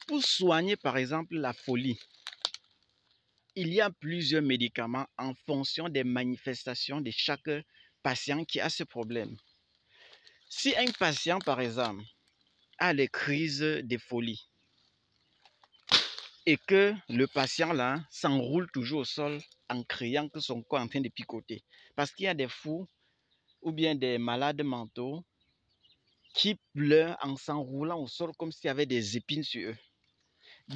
Pour soigner par exemple la folie, il y a plusieurs médicaments en fonction des manifestations de chaque patient qui a ce problème. Si un patient par exemple a des crises de folie et que le patient là s'enroule toujours au sol en criant que son corps est en train de picoter, parce qu'il y a des fous ou bien des malades mentaux qui pleurent en s'enroulant au sol comme s'il y avait des épines sur eux.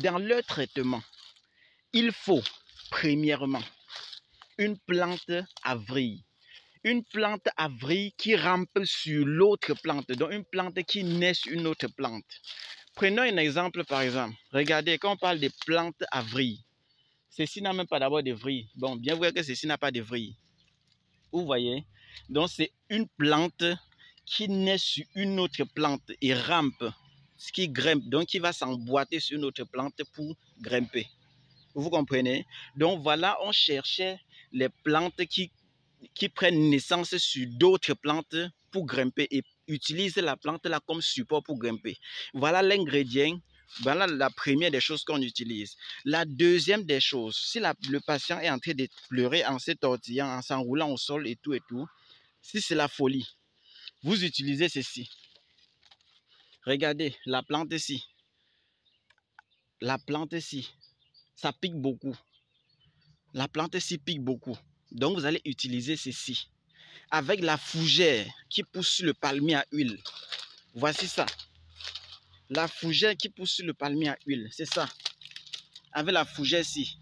Dans leur traitement, il faut premièrement une plante à vrille. Une plante à vrille qui rampe sur l'autre plante, donc une plante qui naît sur une autre plante. Prenons un exemple par exemple. Regardez, quand on parle de plantes à vrille, ceci n'a même pas d'abord de vrille. Bon, bien vrai que ceci n'a pas de vrille. Vous voyez? Donc c'est une plante qui naît sur une autre plante et rampe, ce qui grimpe, donc qui va s'emboîter sur une autre plante pour grimper. Vous comprenez? Donc voilà, on cherchait les plantes qui prennent naissance sur d'autres plantes pour grimper et utilisent la plante là comme support pour grimper. Voilà l'ingrédient. Voilà la première des choses qu'on utilise. La deuxième des choses, si le patient est en train de pleurer en se tortillant, en s'enroulant au sol et tout, si c'est la folie, vous utilisez ceci. Regardez, la plante ici. La plante ici, ça pique beaucoup. La plante ici pique beaucoup. Donc, vous allez utiliser ceci. Avec la fougère qui pousse sur le palmier à huile. Voici ça. La fougère qui pousse sur le palmier à huile, c'est ça. Avec la fougère ici,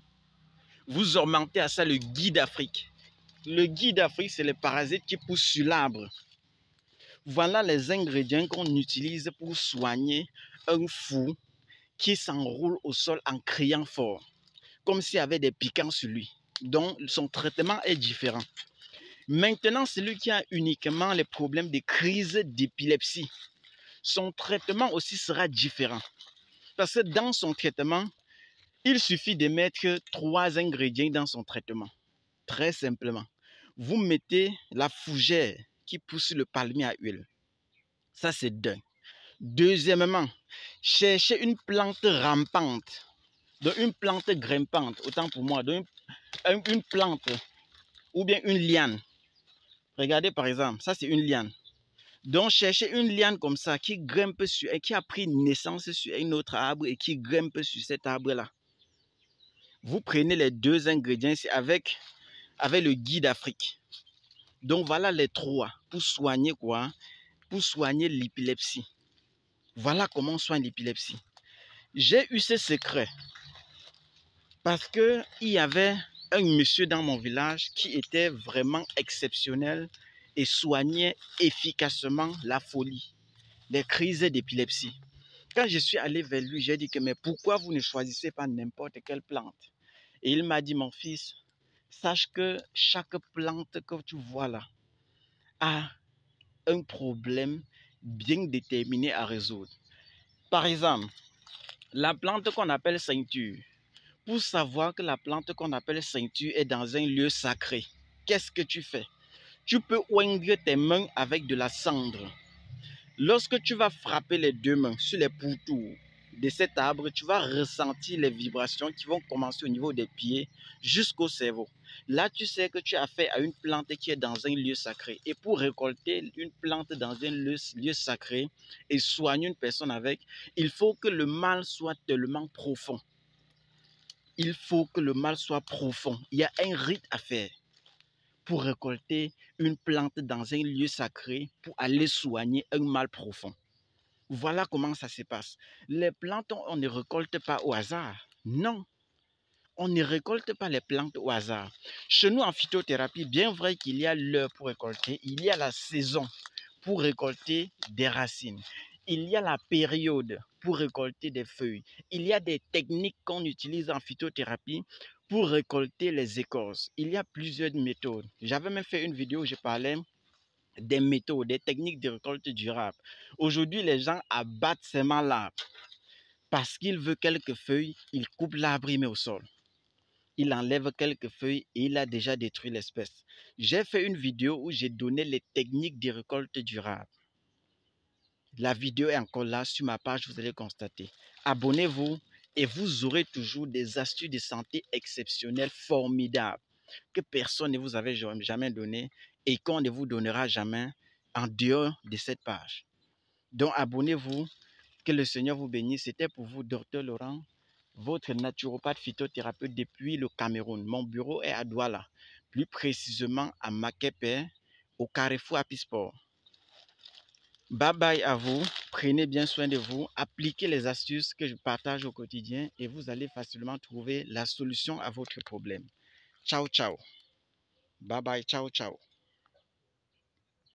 vous augmentez à ça le gui d'Afrique. Le gui d'Afrique, c'est le parasite qui pousse sur l'arbre. Voilà les ingrédients qu'on utilise pour soigner un fou qui s'enroule au sol en criant fort, comme s'il y avait des piquants sur lui. Donc, son traitement est différent. Maintenant, celui qui a uniquement les problèmes de crise d'épilepsie, son traitement aussi sera différent. Parce que dans son traitement, il suffit de mettre 3 ingrédients dans son traitement. Très simplement. Vous mettez la fougère qui pousse sur le palmier à huile. Ça, c'est d'un. Deuxièmement, cherchez une plante rampante. Donc, une plante grimpante, autant pour moi. Donc, une plante ou bien une liane. Regardez par exemple, ça c'est une liane. Donc, cherchez une liane comme ça qui grimpe sur, et qui a pris naissance sur un autre arbre et qui grimpe sur cet arbre-là. Vous prenez les 2 ingrédients ici avec le gui d'Afrique. Donc, voilà les 3 pour soigner quoi? Pour soigner l'épilepsie. Voilà comment on soigne l'épilepsie. J'ai eu ce secret parce qu'il y avait un monsieur dans mon village qui était vraiment exceptionnel et soignait efficacement la folie, les crises d'épilepsie. Quand je suis allé vers lui, j'ai dit que mais pourquoi vous ne choisissez pas n'importe quelle plante? Et il m'a dit, mon fils, sache que chaque plante que tu vois là a un problème bien déterminé à résoudre. Par exemple, la plante qu'on appelle ceinture. Pour savoir que la plante qu'on appelle ceinture est dans un lieu sacré, qu'est-ce que tu fais? Tu peux oindre tes mains avec de la cendre. Lorsque tu vas frapper les 2 mains sur les pourtours de cet arbre, tu vas ressentir les vibrations qui vont commencer au niveau des pieds jusqu'au cerveau. Là, tu sais que tu as affaire à une plante qui est dans un lieu sacré. Et pour récolter une plante dans un lieu sacré et soigner une personne avec, il faut que le mal soit tellement profond. Il faut que le mal soit profond. Il y a un rite à faire pour récolter une plante dans un lieu sacré pour aller soigner un mal profond. Voilà comment ça se passe. Les plantes, on ne récolte pas au hasard. Non, on ne récolte pas les plantes au hasard. Chez nous, en phytothérapie, bien vrai qu'il y a l'heure pour récolter, il y a la saison pour récolter des racines. Il y a la période pour récolter des feuilles. Il y a des techniques qu'on utilise en phytothérapie pour récolter les écorces. Il y a plusieurs méthodes. J'avais même fait une vidéo où je parlais des méthodes, des techniques de récolte durable. Aujourd'hui, les gens abattent seulement l'arbre. Parce qu'il veut quelques feuilles, il coupe l'arbre, il met au sol. Il enlève quelques feuilles et il a déjà détruit l'espèce. J'ai fait une vidéo où j'ai donné les techniques de récolte durable. La vidéo est encore là sur ma page, vous allez constater. Abonnez-vous et vous aurez toujours des astuces de santé exceptionnelles, formidables, que personne ne vous avait jamais donné et qu'on ne vous donnera jamais en dehors de cette page. Donc abonnez-vous, que le Seigneur vous bénisse. C'était pour vous, Dr Laurent, votre naturopathe phytothérapeute depuis le Cameroun. Mon bureau est à Douala, plus précisément à Makepe, au Carrefour Apisport. Bye bye à vous, prenez bien soin de vous, appliquez les astuces que je partage au quotidien et vous allez facilement trouver la solution à votre problème. Ciao, ciao. Bye bye, ciao, ciao.